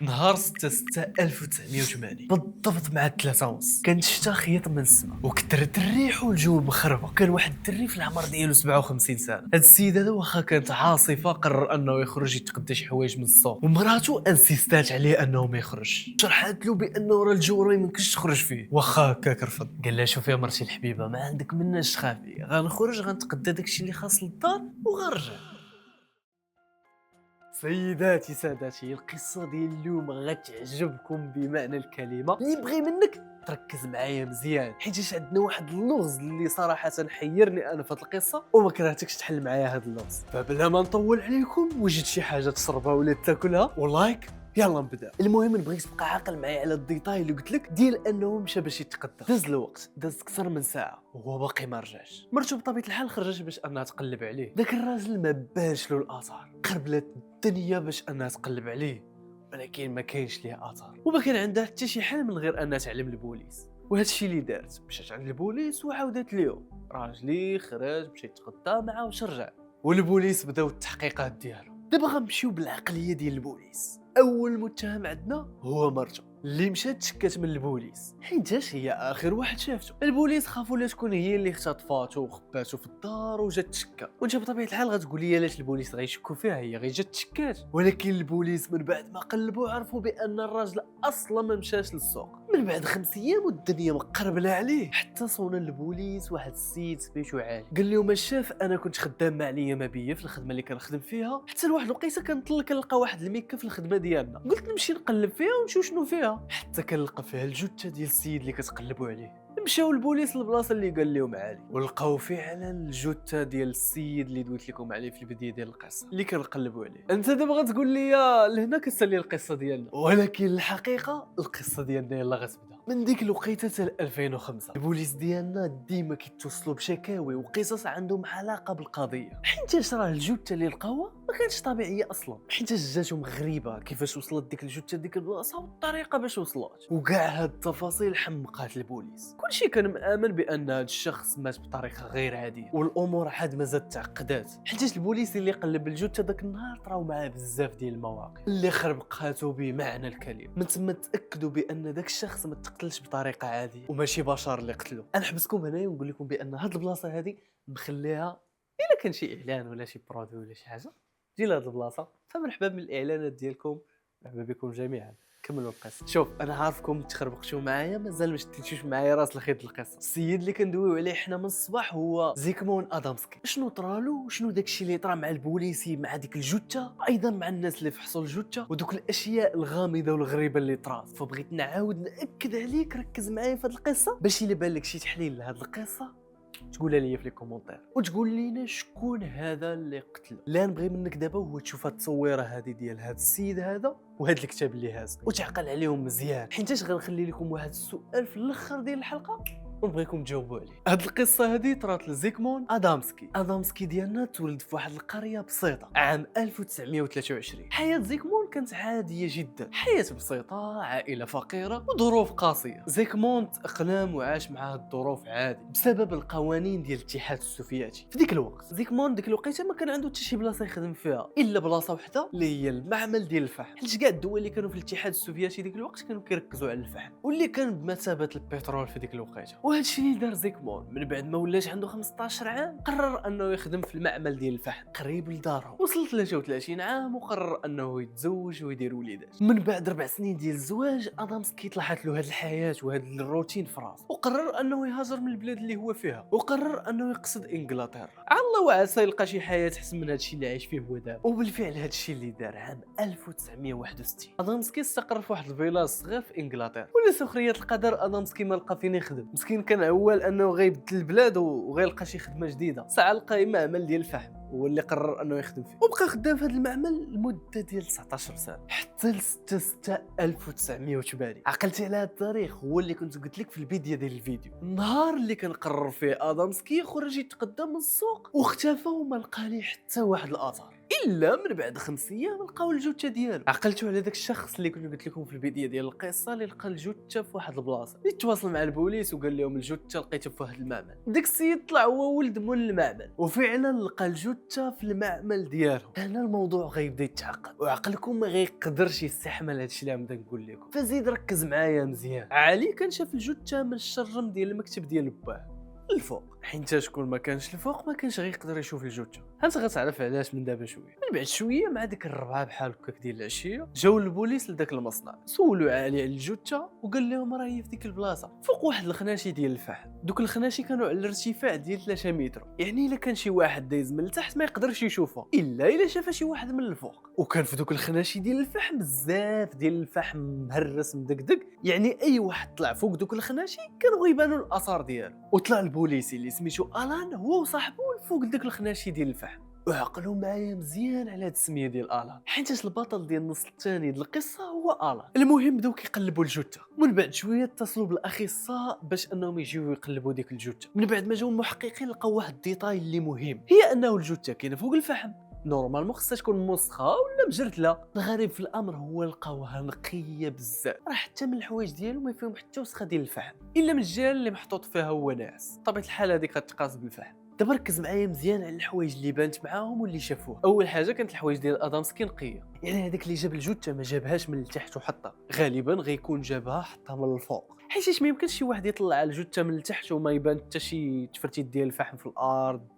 نهار 6/6/1980 بالضبط مع 3:30 كانت الشتا خيط من السما وكثرت الريح والجو مخربق. كان واحد الدري في العمر ديالو 57 سنه. هاد السيد هذا واخا كانت عاصفه قرر انه يخرج يتقدى شي حوايج من السوق، ومراته انسيستات عليه انه ما يخرجش. شرحت له بانه راه الجو راه يمكنش تخرج فيه، واخا هكاك رفض. قال لها شوفي يا مرتي الحبيبه، ما عندك مناش تخافي، غنخرج غنتقدى داكشي اللي خاص للدار وغنرجع. سيداتي سادتي، القصة ديال اليوم غتعجبكم بمعنى الكلمة. اللي بغي منك تركز معايا مزيان، حيت عندنا واحد اللغز اللي صراحة حيرني انا في هاد القصة وما كرهتكش تحل معايا هاد اللغز. فبلا ما نطول عليكم، وجد شي حاجة تشربها ولا تاكلها ولايك، يلا نبدا. المهم نبغيك تبقى عاقل معايا على الديتاي اللي قلت لك ديال انه مشى باش يتقدى. داز الوقت، داز اكثر من ساعه وهو باقي ما رجعش. مرته بطبيعه الحال خرجت باش انها تقلب عليه. داك الراجل ما باش له الاثار، قربلت الدنيا باش انها تقلب عليه، ولكن ما كاينش ليه اثار وما كان عندها حتى شي حل من غير انها تعلم البوليس. وهذا الشيء اللي دارت، مشات عند البوليس وعاودت ليهم راجلي خرج مشى يتغدى معاه واش رجع. والبوليس بداو التحقيقات ديالو. دابا غنمشيو بالعقليه ديال البوليس. اول متهم عندنا هو مرته اللي مشات تشكات من البوليس حيتاش هي اخر واحد شافته. البوليس خافوا لا تكون هي اللي اختطفاتو وخباتو في الدار وجات تشكى، وانت بطبيعه الحال غتقول لي علاش البوليس غيشكوا فيها، هي غير جات تشكات. ولكن البوليس من بعد ما قلبوا عرفوا بان الراجل اصلا ما مشاش للسوق. من بعد 5 ايام والدنيا مقربله عليه، حتى صونا البوليس واحد السيد سميتو علي. قال لهم الشاف انا كنت خدام مع ليا ما بيا في الخدمه اللي كنخدم فيها، حتى لواحد الوقيته كنطلق كنلقى واحد الميكا في الخدمه ديالنا. قلت نمشي نقلب فيها ونشوف شنو فيها، حتى كنلقى فيها الجثه ديال السيد اللي كتقلبوا عليه. مشاو البوليس للبلاصه اللي قال لهم علي، ولقاو فعلا الجثه ديال السيد اللي دويت لكم عليه في البدايه ديال القصه اللي كنقلبوا عليه. انت دابا غتقول لي لهنا كتسالي القصه ديالنا، ولكن الحقيقه القصه ديالنا يلا غتبدا من ديك الوقيته حتى 2005. البوليس ديالنا ديما كيتوصلوا بشكاوي وقصص عندهم علاقه بالقضيه، حيت راه الجثه اللي لقاوها ما كانتش طبيعيه اصلا، حيت جاتهم غريبه كيفاش وصلت ديك الجثه ديك البلاصه والطريقه باش وصلت. وكاع هاد التفاصيل حمقات البوليس. كلشي كان مآمن بان هاد الشخص مات بطريقه غير عاديه، والامور عاد مازال تعقدات، حيت البوليس اللي قلب الجثه داك النهار طراو معاه بزاف ديال المواقف اللي خربقاتو بمعنى الكلمه. من تما تاكدوا بان داك الشخص ما تقتلش بطريقه عاديه وماشي بشر اللي قتلو. انا نحبسكم هنايا ونقول لكم بان هاد البلاصه هذه مخليها الا كان شي اعلان ولا شي برودوي ولا شي حاجه جي لهاد البلاصه، فمرحبا بالاعلانات ديالكم، مرحبا بكم جميعا. كملوا القصه. شوف انا عارفكم تخربقتوا معايا، مازال ما شديتوش معايا راس الخيط القصه. السيد اللي كندويو عليه حنا من الصباح هو زيكمون ادامسكي. شنو طرالو وشنو داكشي اللي طرا مع البوليسي مع ديك الجثه، ايضا مع الناس اللي فحصوا الجثه، ودوك الاشياء الغامضه والغريبه اللي طرات. فبغيت نعاود ناكد عليك ركز معايا في هذه القصه باش الا بان لك شي تحليل لهذه القصه تقولها لي في لي كومونتير وتقول لينا شكون هذا اللي قتله. لا نبغي منك دابا هو تشوف هاد التصويره هذه ديال هاد السيد هذا وهاد الكتاب اللي هاز وتعقل عليهم مزيان، حيت غنخلي لكم واحد السؤال في الاخر ديال الحلقه ونبغيكم تجاوبوا عليه. هاد القصه هذه طرات لزيكمون ادامسكي. ادامسكي ديالنا تولد في واحد القريه بسيطه عام 1923. حياه زيكمون كانت عاديه جدا، حياه بسيطه، عائله فقيره وظروف قاسيه. زيكمون تاقلم وعاش مع هاد الظروف عادي بسبب القوانين ديال الاتحاد السوفيتي. في ديك الوقت زيكمون ديك الوقيته ما كان عنده حتى شي بلاصه يخدم فيها الا بلاصه وحده اللي هي المعمل ديال الفحم، حيت كاع الدول اللي كانوا في الاتحاد السوفيتي ديك الوقت كانوا كيركزوا على الفحم واللي كان بمثابه البترول في ديك الوقيته. وهذا الشيء اللي دار زيكمون من بعد ما ولاش عنده 15 عام قرر انه يخدم في المعمل ديال الفحم قريب لدارهم. وصل 33 عام وقرر انه يتزوج ويدير وليدات. من بعد 4 سنين ديال الزواج ادامسكي طلعت له هذه الحياه وهذا الروتين في راسه، وقرر انه يهاجر من البلاد اللي هو فيها، وقرر انه يقصد انجلترا. على الله وعسى يلقى شي حياه احسن من هذا الشيء اللي عايش فيه هو دابا. وبالفعل هذا الشيء اللي دار عام 1961 ادامسكي استقر في واحد الفيلاج صغير في انجلترا. ولا سخريه القدر ادامسكي ما لقى فين يخدم، مسكين كان عوال انه غيبدل البلاد وغيلقى شي خدمه جديده. ساعه لقى معمل ديال الفحم هو اللي قرر انه يخدم فيه، وبقى خدام في هذا المعمل لمده ديال 19 سنه حتى ل 6/6/1980. عقلتي على هذا التاريخ هو اللي كنت قلت لك في البدايه ديال الفيديو، النهار اللي كان قرر فيه ادامسكي يخرج يتقدم من السوق واختفى وما لقى ليه حتى واحد الاثر. الا من بعد 5 ايام لقاو الجثه ديالو. عقلتوا على داك الشخص اللي كنت قلت لكم في البدايه ديال القصه اللي لقى الجثه في واحد البلاصه، اللي تواصل مع البوليس وقال لهم الجثه لقيتها في واحد المعمل. داك السيد طلع هو ولد مول المعمل وفعلا لقى الجثه في المعمل ديالو. هنا الموضوع غيبدا يتعقد وعقلكم ما غيقدرش يستحمل هادشي اللي غنبدا نقول لكم، فزيد ركز معايا مزيان. علي كان شاف الجثه من الشرم ديال المكتب ديال باه الفوق، حيت شكون ما كانش الفوق ما كانش غيقدر يشوف الجثه. انت غتعرف علاش من دابا شويه. من بعد شويه مع ديك الربعه بحال هكاك ديال العشيه جاو البوليس لذاك المصنع، سولوا على الجثه وقال لهم راه هي في ديك البلاصه فوق واحد الخناشي ديال الفحم. دوك الخناشي كانوا على الارتفاع ديال 3 متر، يعني الا كان شي واحد دايز من التحت ما يقدرش يشوفها الا شاف شي واحد من الفوق. وكان في دوك الخناشي ديال الفحم بزاف ديال الفحم مهرس مدقدق، يعني اي واحد طلع فوق دوك الخناشي كانوا غيبانوا الاثار ديالو. وطلع البوليسي اللي سميتو الان هو وصاحبه فوق داك الخناشي ديال الفحم. وعقلوا معايا مزيان على هاد السميه ديال الان، حيت البطل ديال النص الثاني ديال القصه هو الان. المهم بداو كيقلبوا الجثه، من بعد شويه اتصلوا بالاخصاء باش انهم يجيو يقلبوا ديك الجثه. من بعد ما جاو المحققين لقاو واحد الديتاي اللي مهم، هي انه الجثه كاينه فوق الفحم. نورمالمون خصها تكون مسخه ولا مجرتله. الغريب في الامر هو لقاوها نقيه بزاف، راه حتى من الحوايج ديالو ما فيهم حتى وسخه ديال الفحم، الا من الجهه اللي محطوط فيها هو ناعس. طبيعه الحال هذيك غتقاس بالفحم. دابا ركز معايا مزيان على الحوايج اللي بانت معاهم واللي شافوها. اول حاجه كانت الحوايج ديال ادامسكي نقيه، يعني هذاك اللي جاب الجثه ما جابهاش من التحت وحطها، غالبا غيكون جابها حطها من الفوق، حيت ما يمكنش شي واحد يطلع الجثه من التحت وما يبان حتى شي تفرتيت ديال الفحم في الارض،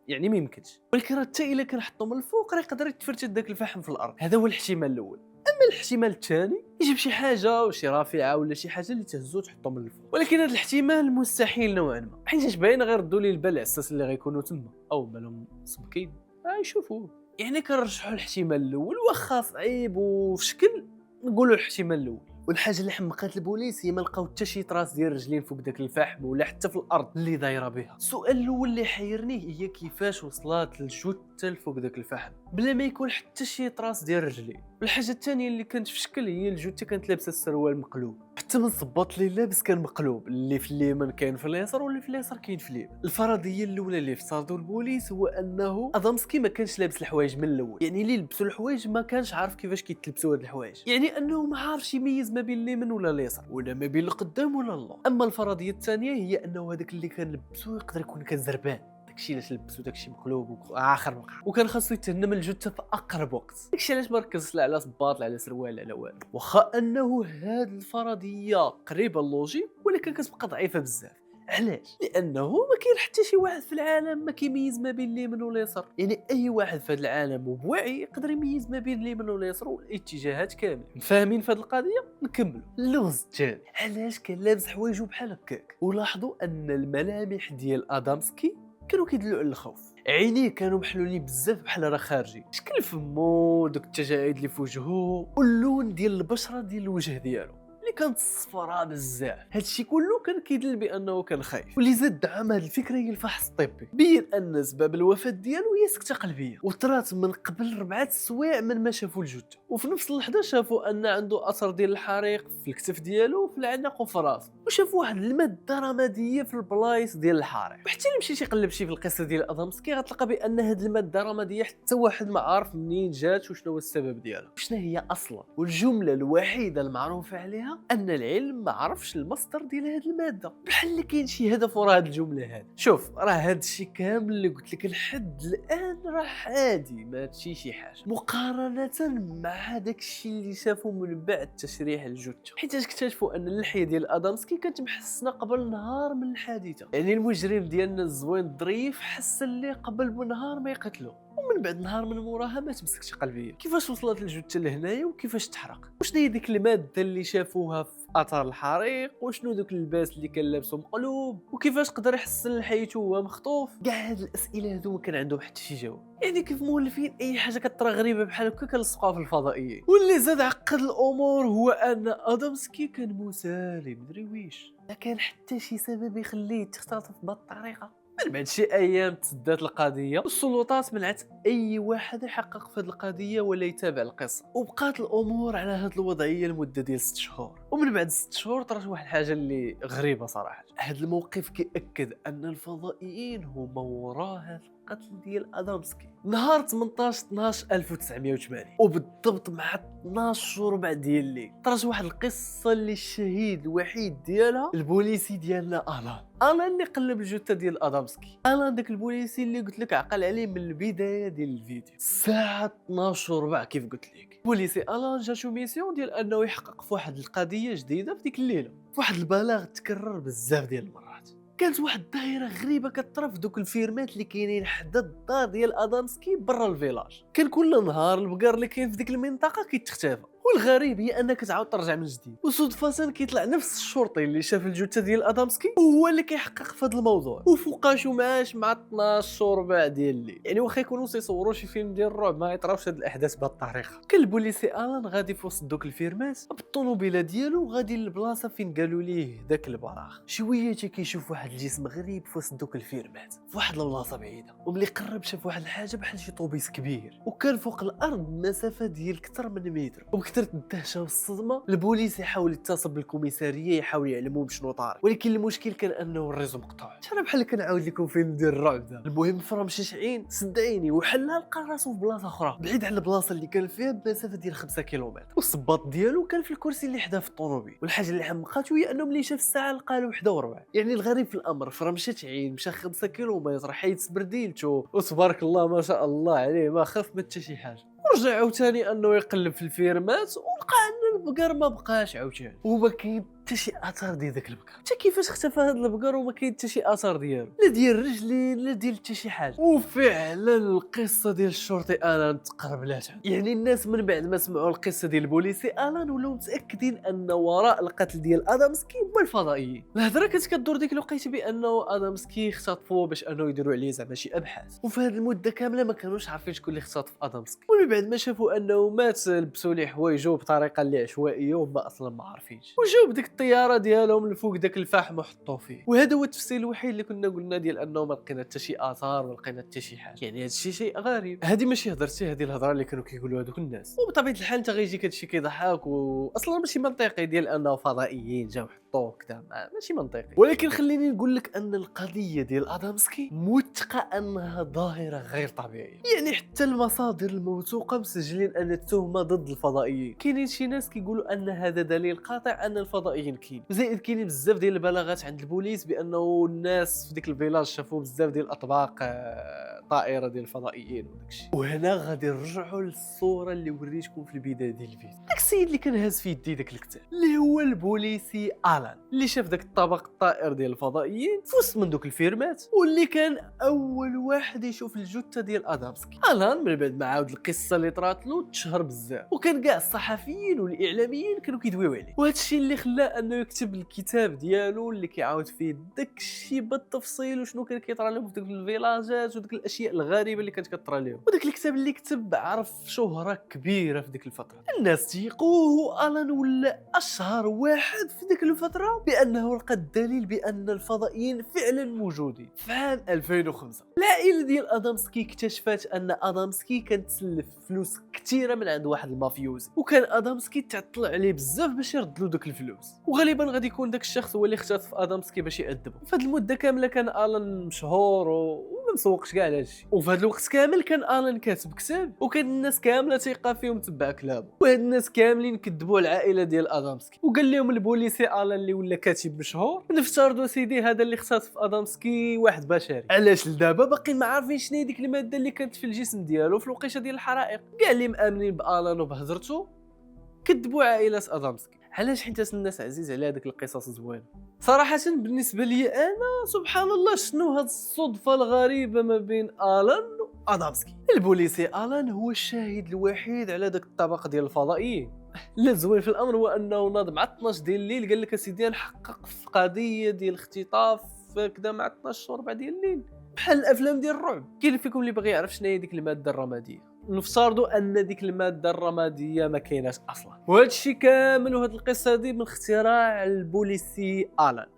يعني ما يمكنش. ولكن راه حتى الا كان حطو من الفوق راه يقدر يتفرتت داك الفحم في الارض. هذا هو الاحتمال الاول. اما الاحتمال الثاني يجيب شي حاجه وشي رافعه ولا شي حاجه اللي تهزو تحطو من الفوق، ولكن هذا الاحتمال مستحيل نوعا ما، حيت باين غير ردوا لي البال على اساس اللي غيكونوا تما او بالهم سبكين يشوفوه. يعني كنرجحوا الاحتمال الاول، واخا صعيب وفي شكل نقولوا الاحتمال الاول. والحاجه اللي حمقات البوليس هي ما لقاو حتى شي طراس ديال رجلين فوق داك الفحم ولا حتى في الارض اللي دايره بها. السؤال الاول اللي حيرني هي كيفاش وصلت الجثه لفوق داك الفحم بلا ما يكون حتى شي طراس ديال رجلين. والحاجه الثانيه اللي كانت في شكل هي الجثه كانت لابسه السروال مقلوب، حتى من الصباط اللي لابس كان مقلوب، اللي في اليمين كاين في اليسار واللي في اليسار كاين في اليمين. الفرضيه الاولى اللي افترضوا البوليس هو انه ادامسكي ما كانش لابس الحوايج من الاول، يعني اللي لبسوا الحوايج ما كانش عارف كيفاش كيتلبسوا هاد الحوايج، يعني انه ما عارفش يميز ما بين اليمين ولا اليسار ولا ما بين القدام ولا اللور. اما الفرضيه الثانيه هي انه هذاك اللي كان لبسوه يقدر يكون كان زربان، داكشي علاش لبسو داكشي مقلوب واخر بقى، وكان خاصو يتهنم الجثه في اقرب وقت. داكشي علاش ما ركزش لا على صباط لا على سروال لا على والو. واخا انه هاد الفرضيه قريبه اللوجيك ولكن كتبقى ضعيفه بزاف. علاش؟ لانه ما كاين حتى شي واحد في العالم ما كيميز ما بين اليمين واليسار، يعني اي واحد في هذا العالم وبوعي يقدر يميز ما بين اليمين واليسار والاتجاهات كامل. فاهمين في هذه القضيه؟ نكملوا. اللغز الثاني، علاش كان لابس حوايجو بحال هكاك؟ ولاحظوا ان الملامح ديال ادامسكي كانوا كيدلوا على الخوف. عينيه كانوا محلولين بزاف بحال راه خارجي، شكل فمو دوك التجاعيد اللي في وجهه واللون ديال البشره ديال الوجه ديالو اللي كانت صفراء بزاف. هادشي كله كان كيدل بانه كان خايف. واللي زاد دعم هذه الفكره هي الفحص الطبي، بين ان سبب الوفاه ديالو هي سكته قلبيه وطرات من قبل 4 سوايع من ما شافوا الجثه، وفي نفس اللحظه شافوا ان عنده اثر ديال الحريق في الكتف ديالو وفي العنق وفي راسه، وشافوا واحد الماده رماديه في البلايص ديال الحريق. وحتى اللي مشيتي يقلب شي في القصه ديال ادامسكي غتلقى بان هاد الماده الرماديه حتى واحد ما عارف منين جات وشنو هو السبب ديالها وشنو هي اصلا. والجمله الوحيده المعروفه عليها ان العلم ما عرفش المصدر ديال هاد الماده، بحال اللي كاين شي هدف ورا هاد الجمله هذه. شوف راه هاد الشيء كامل اللي قلت لك لحد الان راه عادي ما هادشي شي حاجه مقارنه مع داك الشيء اللي شافوا من بعد تشريح الجثه، حيت اكتشفوا ان اللحيه ديال ادامسكي كانت محسنه قبل نهار من الحادثه، يعني المجرم ديالنا الزوين الظريف حس اللي قبل بنهار ما يقتلو، ومن بعد نهار من موراها مات بسكته قلبيه. كيفاش وصلت الجثه لهنايا وكيفاش تحرق؟ وشنو هي ديك الماده اللي شافوها في اثار الحريق؟ وشنو دوك اللباس اللي كان لابسو مقلوب؟ وكيفاش قدر يحسن لحيته وهو مخطوف؟ كاع هاد الاسئله هادو ما كان عندهم حتى شي جواب، يعني كيف مولفين اي حاجه كطرى غريبه بحال هكا كنلصقوها في الفضائيين. واللي زاد عقد الامور هو ان ادامسكي كان مسالم درويش، ما كان حتى شي سبب يخليه يتختطف بهذه الطريقه. من بعد شي ايام تسدات القضيه والسلطات منعت اي واحد يحقق في هذه القضيه ولا يتابع القصه، وبقات الامور على هذه الوضعيه لمده ديال 6 شهور. ومن بعد 6 شهور طرات واحد الحاجه اللي غريبه صراحه. هذا الموقف كيأكد ان الفضائيين هما وراء هذا القتل ديال ادامسكي نهار 18 12 1980 وبالضبط مع 12 وربع ديال الليل. طرات واحد القصه اللي الشهيد الوحيد ديالها البوليسي ديالنا الان اللي قلب الجثه ديال ادامسكي. داك البوليسي اللي قلت لك عقل عليه من البدايه ديال الفيديو الساعه 12 وربع كيف قلت لك. بوليسي جاتو ميسيون ديال انه يحقق في واحد القضيه جديده في ديك الليله، في واحد البلاغ تكرر بزاف ديال المرات. كانت واحد الظاهره غريبه كطرا في دوك الفيرمات اللي كاينين حدا الدار ديال ادامسكي برا الفيلاج. كان كل نهار البقر اللي كاين في ديك المنطقه كيتختفى، والغريب هي انك تعاود ترجع من جديد. وصدفه كيطلع نفس الشرطي اللي شاف الجثه ديال ادامسكي وهو اللي كيحقق في هذا الموضوع، وفوقاشو معاش مع 12 وربع ديال الليل. يعني واخا يكونوا تيصوروا شي فيلم ديال الرعب ما يطراوش هاد الاحداث بهذه الطريقه. كان البوليسي غادي في وسط دوك الفيرمات بالطوموبيله ديالو غادي للبلاصه فين قالوا ليه داك البراغ. شويه كيشوف واحد الجسم غريب في وسط دوك الفيرمات في واحد البلاصه بعيده، وملي قرب شاف واحد الحاجه بحال شي طوبيس كبير وكان فوق الارض مسافه ديال اكثر من متر. وبكثرة الدهشه والصدمه البوليس يحاول يتصل بالكوميساريه يحاول يعلمهم شنو طاري، ولكن المشكل كان انه الريزو مقطوع. شحال بحال كنعاود لكم فيلم ديال الرعب ده. المهم فرا مشى شعين سد عيني وحلها لقى راسو في بلاصه اخرى بعيد على البلاصه اللي كان فيها بمسافه ديال 5 كيلومتر، والصباط ديالو كان في الكرسي اللي حدا في الطوموبيل. والحاجه اللي حمقاتو هي انه ملي شاف الساعه لقى له 1:04. يعني الغريب في الامر فرا مشى شعين مشى 5 كيلومتر حيد سبرديلتو وتبارك الله ما شاء الله عليه ما خاف من حتى شي حاجه. ورجع عاوتاني انه يقلب في الفيرمات ولقى ان البقر ما بقاش عاوتاني وما كاين حتى شي اثار ديال داك البقر. حتى كيفاش اختفى هذا البقر وما كاين حتى شي اثار ديالو، لا ديال رجلين لا ديال حتى شي حاجه. وفعلا القصه ديال الشرطي تقربلاتها. يعني الناس من بعد ما سمعوا القصه ديال البوليسي ولاو متاكدين ان وراء القتل ديال ادامسكي هما الفضائيين. الهضره كانت كدور ديك الوقيته بانه ادامسكي اختطفوه باش انه يديروا عليه زعما شي ابحاث، وفي هذه المده كامله ما كانوش عارفين شكون اللي اختطف ادامسكي. ومن بعد ما شافوا انه مات لبسوا ليه حوايجو بطريقه اللي عشوائيه وما اصلا ما عارفينش، وجاو بديك الطياره ديالهم لفوق داك الفحم وحطوه فيه. وهذا هو التفسير الوحيد اللي كنا قلنا ديال انه ما لقينا حتى شي اثار ما لقينا حتى شي حاجه. يعني هذا الشيء شيء غريب. هذه ماشي هضرتي، هذه الهضره اللي كانوا كيقولوا هذوك الناس. وبطبيعه الحال انت غيجيك هذا الشيء كيضحك واصلا ماشي منطقي ديال انه فضائيين جاو حطوه كذا، ماشي منطقي. ولكن خليني نقول لك ان القضيه ديال ادامسكي موثقه انها ظاهره غير طبيعيه. يعني حتى المصادر الموثوقه مسجلين ان التهمه ضد الفضائيين. كاينين شي ناس كيقولوا ان هذا دليل قاطع ان الفضائيين زائد كاينين بزاف ديال البلاغات عند البوليس بانه الناس في ديك الفيلاج شافوا بزاف ديال الاطباق طائره ديال الفضائيين وداكشي. وهنا غادي نرجعوا للصوره اللي وريتكم في البدايه ديال الفيديو. داك السيد اللي كان هاز في يدي داك الكتاب اللي هو البوليسي اللي شاف داك الطبق الطائر ديال الفضائيين في وسط من دوك الفيرمات، واللي كان اول واحد يشوف الجثه ديال ادامسكي. من بعد ما عاود القصه اللي طرات له تشهر بزاف، وكان كاع الصحفيين والاعلاميين كانوا كيدويو عليه. وهذا الشيء اللي خلاه انه يكتب الكتاب ديالو اللي كيعاود فيه داك الشيء بالتفصيل وشنو كان كيطرى لهم في ديك الفيلاجات وديك الاشياء الغريبه اللي كانت كطرى لهم. وداك الكتاب اللي كتب عرف شهره كبيره في ديك الفتره، الناس تيقوه الان ولا اشهر واحد في ديك الفتره بانه لقى الدليل بان الفضائيين فعلا موجودين. في عام 2005 العائله ديال ادامسكي اكتشفت ان ادامسكي كان تسلف فلوس كثيره من عند واحد المافيوزي، وكان ادامسكي تعطل عليه بزاف باش يرد له داك الفلوس، وغالبا غادي يكون داك الشخص هو اللي اختطف ادامسكي باش يأدبه. في هذه المده كامله كان الان مشهور وما مسوقش كاع على هادشي، وفي هذا الوقت كامل كان الان كاتب كتاب وكان الناس كامله تيقى فيه ومتبع كلامه. وهاد الناس كاملين كذبوا على العائله ديال ادامسكي، وقال لهم البوليسي اللي ولا كاتب مشهور نفترضوا سيدي هذا اللي اختطف ادامسكي واحد بشري. علاش لدابا باقيين ما عارفين شنو هي ديك الماده اللي كانت في الجسم ديالو في الوقيته ديال الحرائق. كاع اللي مامنين بالان وبهضرته كذبوا عائله ادامسكي. علاش؟ حيت الناس عزيز على هذيك القصص زوينه. صراحه بالنسبه لي انا سبحان الله شنو هاد الصدفه الغريبه ما بين الان وادامسكي. البوليسي هو الشاهد الوحيد على داك الطبق ديال الفضائيين. لا زوين في الامر هو انه ناض مع 12 ديال الليل قال لك اسيدي نحقق في قضيه ديال الاختطاف كذا مع 12 وربع ديال الليل بحال الافلام ديال الرعب. كاين فيكم اللي باغي يعرف شنو هي ديك الماده الرماديه، نفترضوا ان ديك الماده الرماديه ما كايناش اصلا. وهذا الشيء كامل وهاد القصه دي من اختراع البوليسي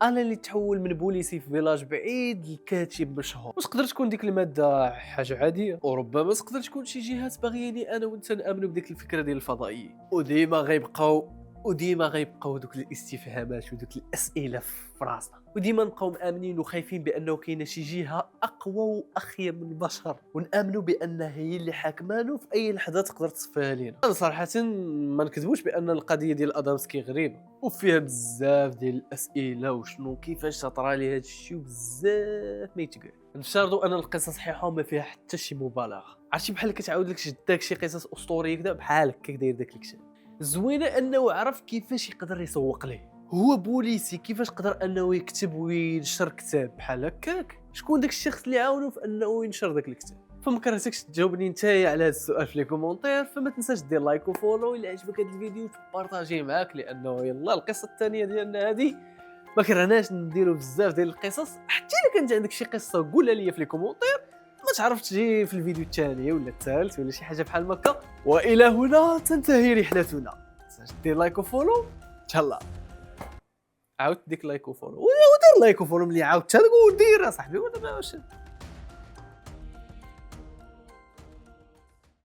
اللي تحول من بوليسي في فيلاج بعيد لكاتب مشهور. واش تقدر تكون ديك الماده حاجه عاديه؟ وربما تقدر تكون شي جهات باغياني انا وانت نامنوا بديك الفكره ديال الفضائيين، وديما غيبقاو وديما غيبقاو دوك الاستفهامات ودوك الاسئله في راسنا، وديما نبقاو مامنين وخايفين بانه كاينه شي جهه اقوى واخيب من البشر، ونامنوا بانها هي اللي حاكمانو في اي لحظه تقدر تصفيها لينا. انا صراحه ما نكذبوش بان القضيه ديال ادامسكي غريبه وفيها بزاف ديال الاسئله، وشنو كيفاش طرا لي هذا الشيء، وبزاف ما يتقال. نفترضوا ان القصه صحيحه وما فيها حتى شي مبالغه، عرفتي بحال كتعاود لك جداك شي قصص اسطوريه كذا بحال هكاك داير داك الكتاب. الزوينه انه عرف كيفاش يقدر يسوق ليه، هو بوليسي كيفاش قدر انه يكتب وينشر كتاب بحال هكاك، شكون داك الشخص اللي عاونو في انه ينشر داك الكتاب. فما كرهتكش تجاوبني نتايا على هذا السؤال في لي كومونتير، فما تنساش دير لايك وفولو الا عجبك هذا الفيديو وتبارطاجيه معاك، لانه يلا القصه الثانيه ديالنا هذه ما كرهناش نديروا بزاف ديال القصص. حتى الا كانت عندك شي قصه قولها لي في لي كومونتير، ما تعرف تجي في الفيديو الثاني ولا الثالث ولا شي حاجه بحال هكا. والى هنا تنتهي رحلتنا، ما تنساش دير لايك وفولو تهلا. عاودت ديك لايك وفولو ودير لايك وفولو ملي عاودت تقول دير صاحبي، ولا واش